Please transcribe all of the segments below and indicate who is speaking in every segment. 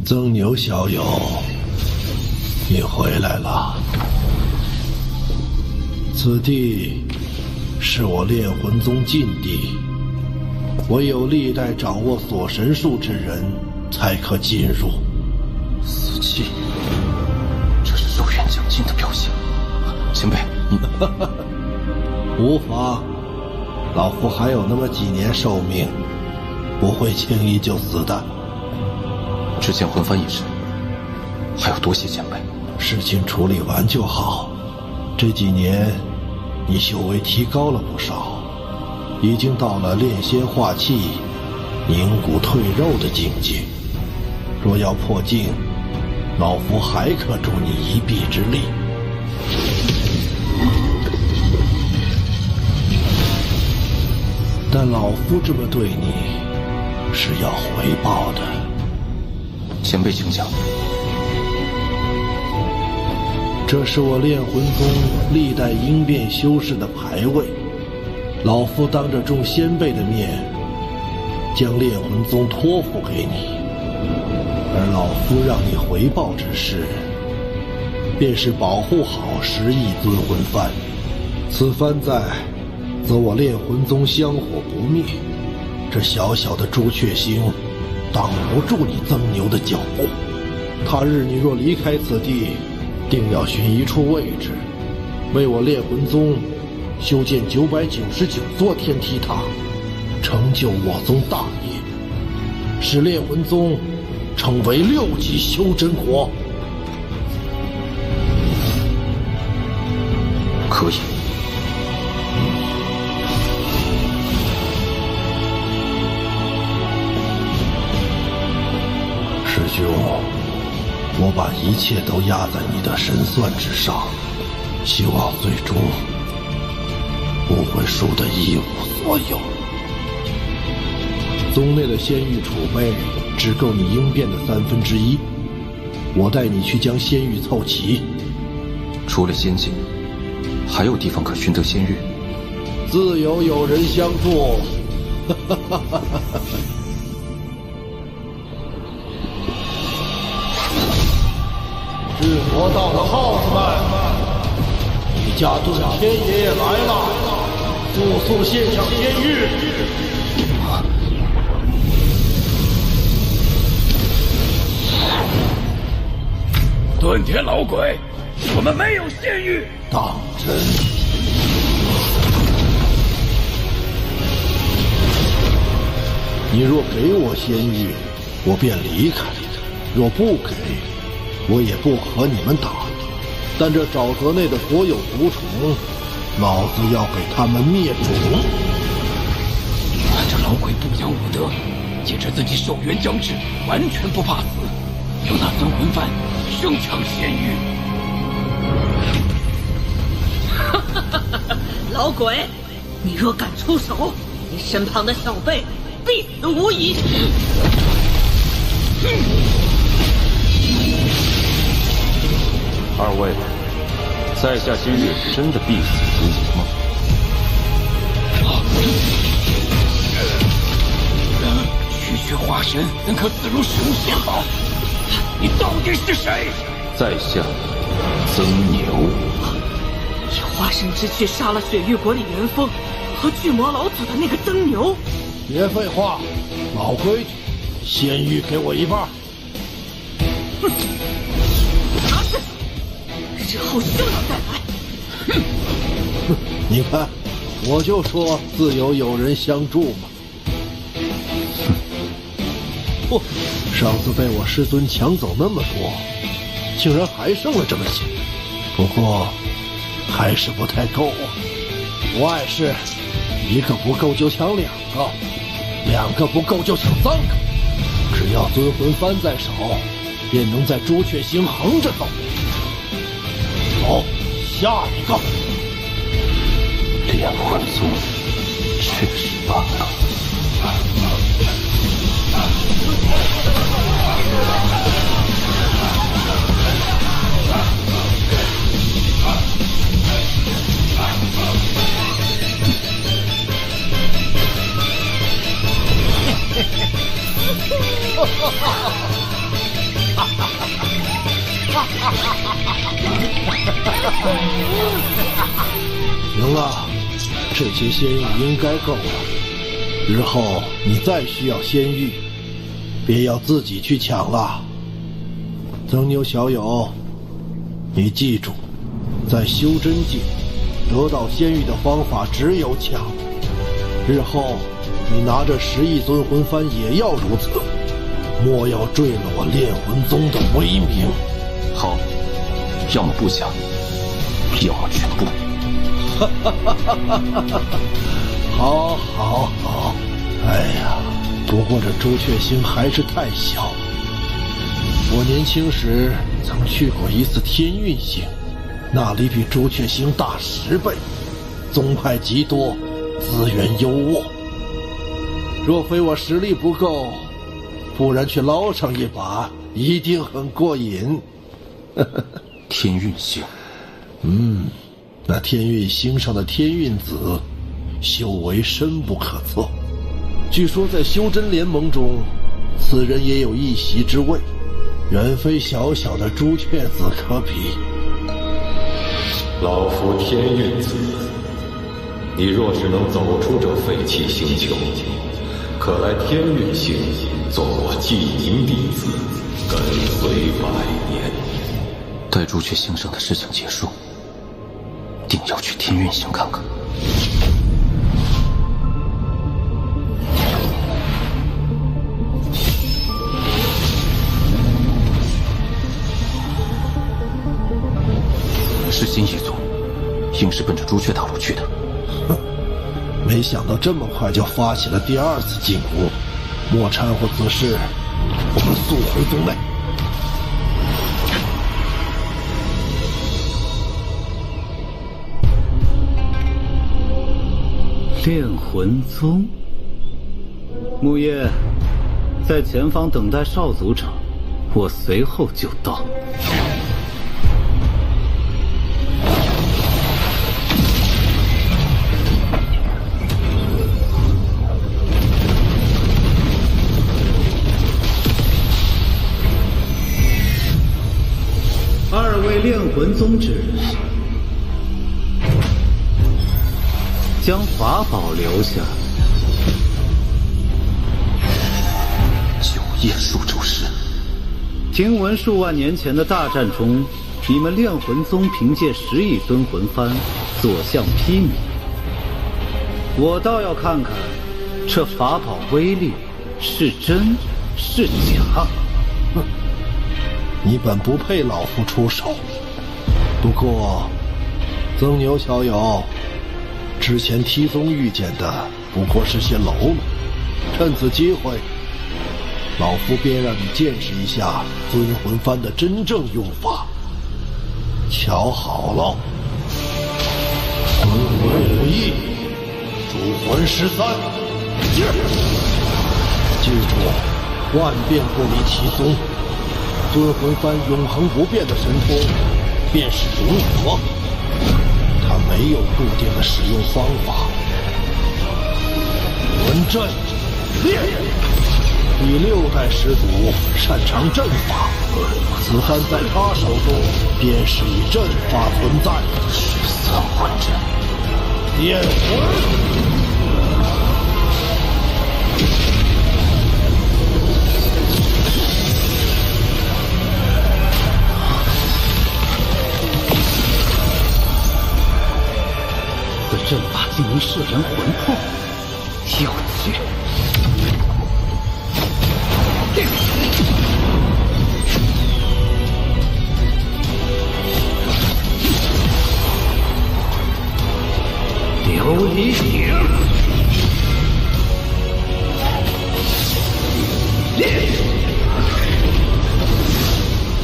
Speaker 1: 曾牛小友，你回来了。此地是我炼魂宗禁地，唯有历代掌握锁神术之人才可进入。
Speaker 2: 死气，这是寿元将军的表现。前辈，你
Speaker 1: 无妨，老夫还有那么几年寿命，不会轻易就死的。
Speaker 2: 之前魂幡一事，还要多谢前辈。
Speaker 1: 事情处理完就好。这几年，你修为提高了不少，已经到了炼仙化气、凝骨退肉的境界。若要破境，老夫还可助你一臂之力。但老夫这么对你，是要回报的。
Speaker 2: 前辈请讲。
Speaker 1: 这是我炼魂宗历代应变修士的牌位，老夫当着众先辈的面，将炼魂宗托付给你，而老夫让你回报之事，便是保护好11尊魂幡。此幡在，则我炼魂宗香火不灭。这小小的朱雀星，挡不住你曾牛的脚步。他日你若离开此地，定要寻一处位置，为我炼魂宗修建999座天梯塔，成就我宗大业，使炼魂宗成为6级修真国。
Speaker 2: 可以。
Speaker 1: 师兄，我把一切都压在你的神算之上，希望最终不会输得一无所有。宗内的仙玉储备只够你应变的1/3，我带你去将仙玉凑齐。
Speaker 2: 除了仙境，还有地方可寻得仙玉？
Speaker 1: 自有人相助。智魔道的耗子们，李家遁天爷爷来了，速献上仙玉！
Speaker 3: 遁天老鬼，我们没有仙玉。
Speaker 1: 当真？你若给我仙玉，我便离开；若不给，我也不和你们打。但这沼泽内的所有毒虫，老子要给他们灭种！
Speaker 3: 这老鬼不讲武德，借着自己寿元将至，完全不怕死，用那尊魂幡生抢仙玉。
Speaker 4: 老鬼，你若敢出手，你身旁的小辈必死无疑。
Speaker 2: 二位，在下今日真的必死无疑吗？
Speaker 3: 区化神能可自如使用仙宝，你到底是谁？
Speaker 2: 在下曾牛。
Speaker 4: 以化神之躯杀了雪域国里元丰和巨魔老祖的那个曾牛。
Speaker 1: 别废话，老规矩，仙玉给我一半。
Speaker 4: 哼，拿去，日后休要再来。
Speaker 1: 哼，你看，我就说自有人相助嘛。哼，上次被我师尊抢走那么多，竟然还剩了这么些。不过，还是不太够啊。不碍事，一个不够就抢2个，2个不够就抢3个。只要尊魂幡在手，便能在朱雀星横着走。走，下一个。
Speaker 2: 炼魂宗确实罢了。
Speaker 1: 行了，这些仙玉应该够了。日后你再需要仙玉，别要自己去抢了。曾牛小友，你记住，在修真界得到仙玉的方法只有抢。日后你拿着10亿尊魂幡也要如此，莫要坠了我炼魂宗的威名。
Speaker 2: 好，要么不抢，要么全部。
Speaker 1: 好，好，好。哎呀，不过这朱雀星还是太小。我年轻时曾去过一次天运星，那里比朱雀星大10倍，宗派极多，资源优渥。若非我实力不够，不然去捞上一把，一定很过瘾。
Speaker 2: 天运星，
Speaker 1: 那天运星上的天运子，修为深不可测。据说在修真联盟中，此人也有一席之位，远非小小的朱雀子可比。
Speaker 5: 老夫天运子，你若是能走出这废弃星球，可来天运星做我寂宁弟子，跟随100年。
Speaker 2: 待朱雀星上的事情结束，定要去天运星看看。是新一族，应是奔着朱雀大陆去的。
Speaker 1: 哼，没想到这么快就发起了第2次进攻。莫掺和此事，我们速回宗内。
Speaker 6: 炼魂宗，木叶，在前方等待少族长，我随后就到。2位炼魂宗之人，将法宝留下。
Speaker 2: 9叶数咒师，
Speaker 6: 听闻数万年前的大战中，你们炼魂宗凭借10亿尊魂幡所向披靡，我倒要看看这法宝威力是真是假。
Speaker 1: 哼，你本不配老夫出手。不过，曾牛小友，之前梯宗遇见的不过是些喽啰，趁此机会，老夫便让你见识一下尊魂幡的真正用法。瞧好了，魂魂5翼，主魂13，记住，万变不离其宗。尊魂幡永恒不变的神通，便是融合。它没有固定的使用方法。魂阵练，第6代始祖擅长阵法，此幡在他手中便是以阵法存在。
Speaker 2: 3魂阵，
Speaker 1: 炼魂。
Speaker 6: 阵法竟能摄人魂魄，有趣！琉璃鼎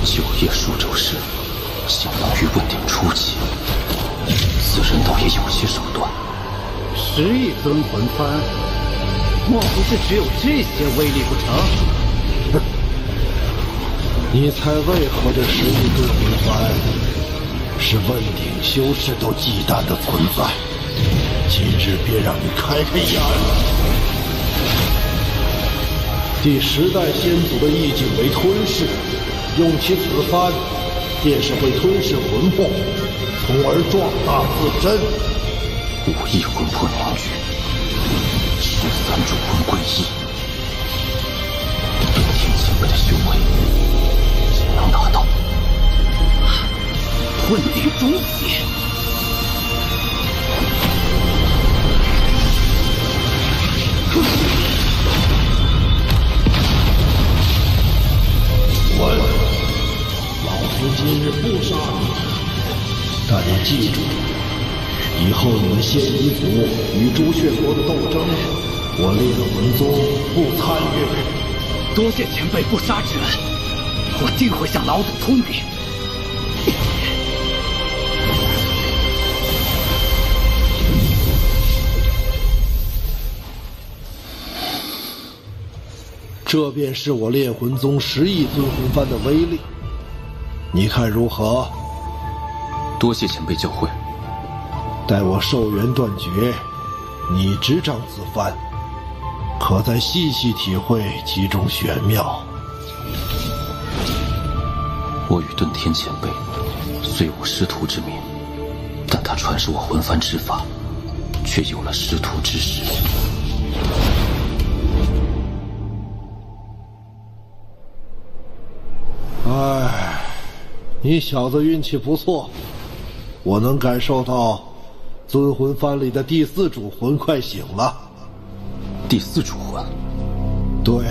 Speaker 6: ，9
Speaker 2: 叶数咒师，相当于问鼎初期。此人倒也有些手段。
Speaker 6: 10亿尊魂幡，莫不是只有这些威力不成？
Speaker 1: 哼！你猜为何这10亿尊魂幡是问鼎修士都忌惮的存在？今日便让你开开眼。第10代先祖的意境为吞噬，用其此幡，便是会吞噬魂魄，从而壮大自身。
Speaker 2: 武艺魂魄凝聚，13主魂归一，对天前辈的修为也能达到。
Speaker 3: 混鼎终结。
Speaker 1: 老夫今日不杀你，但你记住，以后你们仙夷族与朱雀国的斗争，我烈魂宗不参与。
Speaker 3: 多谢前辈不杀之恩，我定会向老祖通禀。
Speaker 1: 这便是我炼魂宗10亿尊魂幡的威力，你看如何？
Speaker 2: 多谢前辈教诲。
Speaker 1: 待我寿元断绝，你执掌此幡，可再细细体会其中玄妙。
Speaker 2: 我与遁天前辈虽无师徒之名，但他传授我魂幡之法，却有了师徒之实。
Speaker 1: 唉，你小子运气不错，我能感受到尊魂幡里的第4主魂快醒了。
Speaker 2: 第4主魂？
Speaker 1: 对，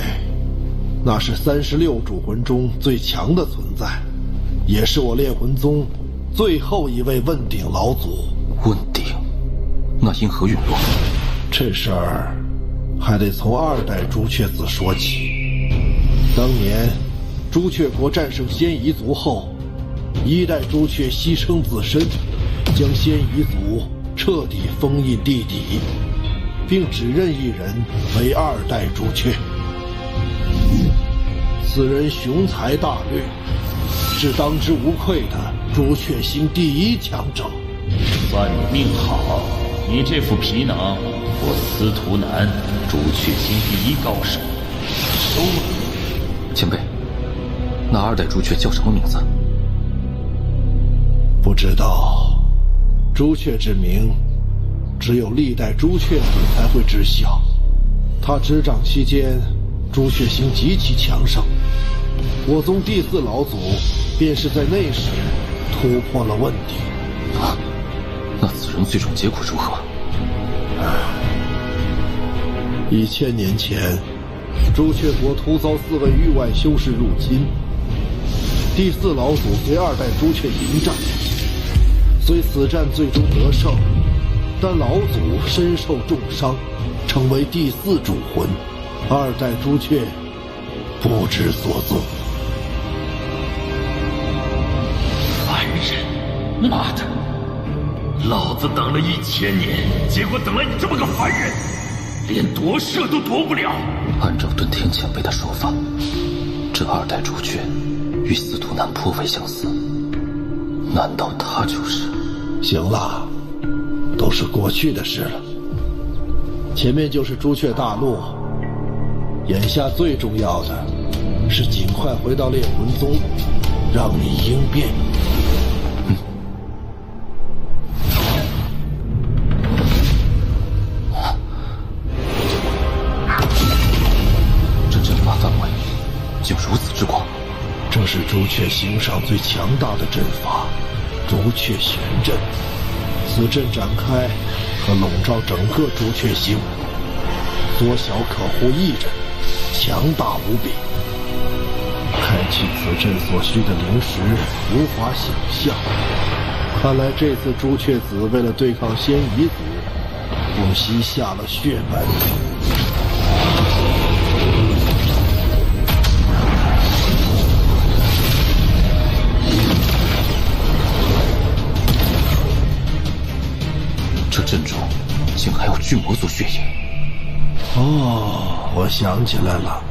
Speaker 1: 那是36主魂中最强的存在，也是我炼魂宗最后一位问鼎老祖。
Speaker 2: 问鼎？那因何陨落？
Speaker 1: 这事儿还得从2代朱雀子说起。当年朱雀国战胜仙夷族后，1代朱雀牺牲自身，将仙夷族彻底封印地底，并只任一人为2代朱雀。此人雄才大略，是当之无愧的朱雀星第1强者。
Speaker 7: 算你命好，你这副皮囊，我司徒南朱雀星第1高手收了。
Speaker 2: 前辈，那2代朱雀叫什么名字？
Speaker 1: 不知道，朱雀之名，只有历代朱雀子才会知晓。他执掌期间，朱雀星极其强盛，我宗第4老祖便是在那时突破了问鼎。
Speaker 2: 那此人最终结果如何
Speaker 1: ？1000年前，朱雀国突遭4位域外修士入侵，第4老祖随2代朱雀迎战，虽此战最终得胜，但老祖身受重伤，成为第4主魂，2代朱雀不知所踪。
Speaker 7: 凡人，妈的！老子等了1000年，结果等了你这么个凡人，连夺舍都夺不了。
Speaker 2: 按照遁天前辈的说法，这2代朱雀与司徒南颇为相似，难道他就是？
Speaker 1: 行了，都是过去的事了。前面就是朱雀大陆，眼下最重要的是尽快回到炼魂宗，让你应变。
Speaker 2: 这阵法范围竟如此之广，
Speaker 1: 这是朱雀星上最强大的阵法——朱雀玄阵。此阵展开，可笼罩整个朱雀星，缩小可护一人，强大无比。开启此阵所需的灵石无法想象，看来这次朱雀子为了对抗仙夷族，不惜下了血本。
Speaker 2: 这阵中竟还有巨魔族血影。
Speaker 1: 哦，我想起来了，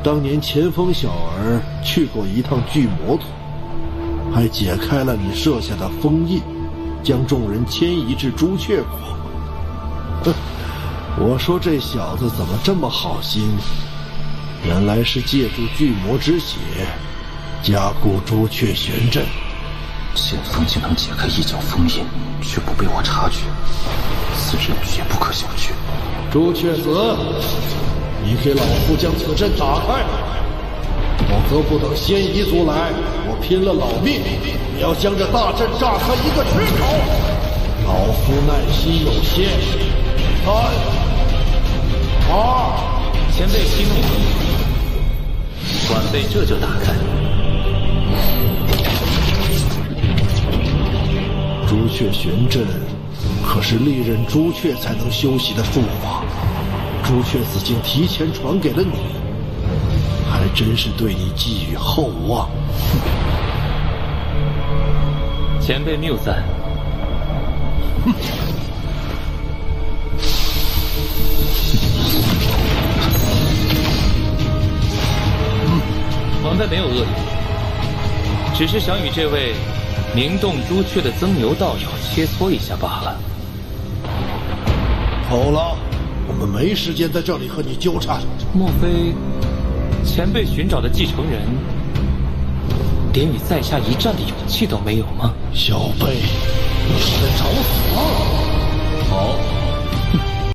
Speaker 1: 当年前锋小儿去过一趟巨魔族，还解开了你设下的封印，将众人迁移至朱雀国。哼，我说这小子怎么这么好心，原来是借助巨魔之血加固朱雀玄阵，
Speaker 2: 剑锋竟能解开一角封印，却不被我察觉，此人绝不可小觑。
Speaker 1: 朱雀子，你给老夫将此阵打开，否则不等仙夷族来，我拼了老命也要将这大阵炸开一个缺口。老夫耐心有限，3、2，
Speaker 6: 前辈息怒，晚辈这就打开。
Speaker 1: 朱雀玄阵可是历任朱雀才能修习的术法，朱雀子竟提前传给了你，还真是对你寄予厚望。
Speaker 6: 前辈谬赞。晚辈没有恶意，只是想与这位名动朱雀的曾牛道友切磋一下罢了。
Speaker 1: 够了，我们没时间在这里和你纠缠。
Speaker 6: 莫非前辈寻找的继承人，连与在下一战的勇气都没有吗？
Speaker 1: 小辈，你是在找死？
Speaker 7: 好。